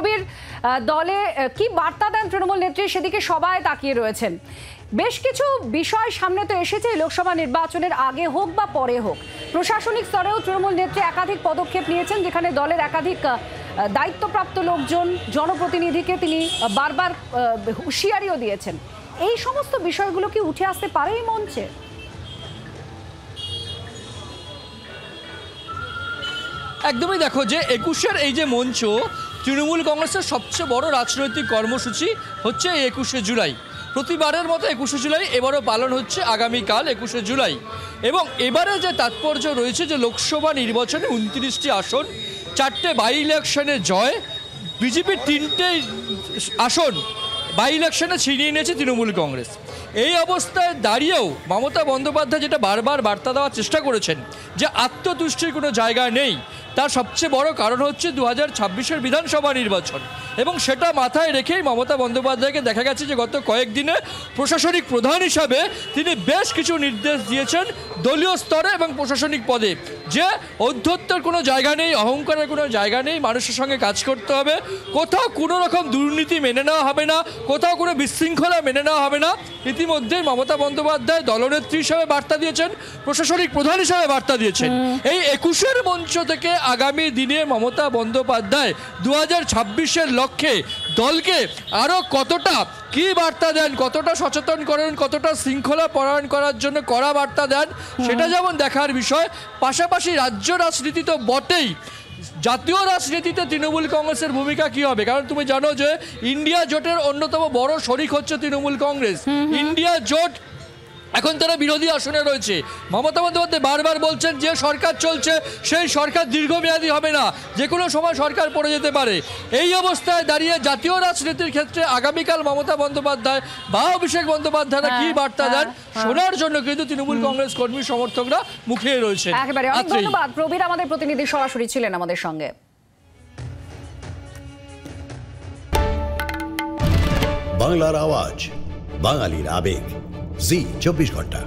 প্রবীর, দলে কি বার্তা দেন তৃণমূল নেত্রী সেদিকে সবাই তাকিয়ে রয়েছেন। বেশ কিছু বিষয় সামনে তো এসেছে, লোকসভা নির্বাচনের আগে হোক বা পরে হোক। প্রশাসনিক স্তরেও তৃণমূল নেত্রী একাধিক পদক্ষেপ নিয়েছেন, যেখানে দলের একাধিক দায়িত্বপ্রাপ্ত লোকজন, জনপ্রতিনিধিকে তিনি বারবার হুঁশিয়ারিও দিয়েছেন। এই সমস্ত বিষয়গুলো কি উঠে আসতে পারে এই মঞ্চে? একদমই দেখো যে 21-এর এই যে মঞ্চ, তৃণমূল কংগ্রেসের সবচেয়ে বড় রাজনৈতিক কর্মসূচি হচ্ছে এই 21শে জুলাই। প্রতিবারের মতো 21শে জুলাই এবারও পালন হচ্ছে আগামীকাল 21শে জুলাই। এবং এবারে যে তাৎপর্য রয়েছে যে লোকসভা নির্বাচনে 29টি আসন, 4টে বাই ইলেকশনে জয়, বিজেপির 3টে আসন বাই ইলেকশনে ছিনিয়ে নিয়েছে তৃণমূল কংগ্রেস। এই অবস্থায় দাঁড়িয়েও মমতা বন্দ্যোপাধ্যায় যেটা বারবার বার্তা দেওয়ার চেষ্টা করেছেন যে আত্মতুষ্টির কোনো জায়গা নেই, তার সবচেয়ে বড় কারণ হচ্ছে 2026-এর বিধানসভা নির্বাচন। এবং সেটা মাথায় রেখেই মমতা বন্দ্যোপাধ্যায়কে দেখা গেছে যে গত কয়েকদিনে প্রশাসনিক প্রধান হিসাবে তিনি বেশ কিছু নির্দেশ দিয়েছেন দলীয় স্তরে এবং প্রশাসনিক পদে, যে ঔদ্ধত্যের কোনো জায়গা নেই, অহংকারের কোনো জায়গা নেই, মানুষের সঙ্গে কাজ করতে হবে, কোথাও কোনো রকম দুর্নীতি মেনে নেওয়া হবে না, কোথাও কোনো বিশৃঙ্খলা মেনে নেওয়া হবে না। ইতিমধ্যেই মমতা বন্দ্যোপাধ্যায় দলনেত্রী হিসাবে বার্তা দিয়েছেন, প্রশাসনিক প্রধান হিসাবে বার্তা দিয়েছেন। এই 21-এর মঞ্চ থেকে আগামী দিনে মমতা বন্দ্যোপাধ্যায় 2026-এর লক্ষ্যে দলকে আরও কতটা কি বার্তা দেন, কতটা সচেতন করেন, কতটা শৃঙ্খলা পরায়ণ করার জন্য কড়া বার্তা দেন, সেটা যেমন দেখার বিষয়। পাশাপাশি রাজ্য রাজনীতি তো বটেই, জাতীয় রাজনীতিতে তৃণমূল কংগ্রেসের ভূমিকা কি হবে? কারণ তুমি জানো যে ইন্ডিয়া জোটের অন্যতম বড় শরিক হচ্ছে তৃণমূল কংগ্রেস। ইন্ডিয়া জোট এখন তারা বিরোধী আসনে রয়েছে। মমতা বন্দ্যোপাধ্যায় বারবার বলছেন যে সরকার চলছে, সেই সরকার দীর্ঘমেয়াদী হবে না, যে কোনো সময় সরকার পড়ে যেতে পারে। এই অবস্থায় দাঁড়িয়ে জাতীয় রাজনীতির ক্ষেত্রে আগামীকাল মমতা বন্দ্যোপাধ্যায় বা অভিষেক বন্দ্যোপাধ্যায়রা কি বার্তা দেন শোনার জন্য কিন্তু তৃণমূল কংগ্রেস কর্মী সমর্থকরা মুখিয়ে রয়েছে। একেবারে অনেক ধন্যবাদ প্রবীর, আমাদের প্রতিনিধি সরাসরি ছিলেন আমাদের সঙ্গে। বাংলার আওয়াজ, বাঙালির আবেগ, জি 24 ঘন্টা।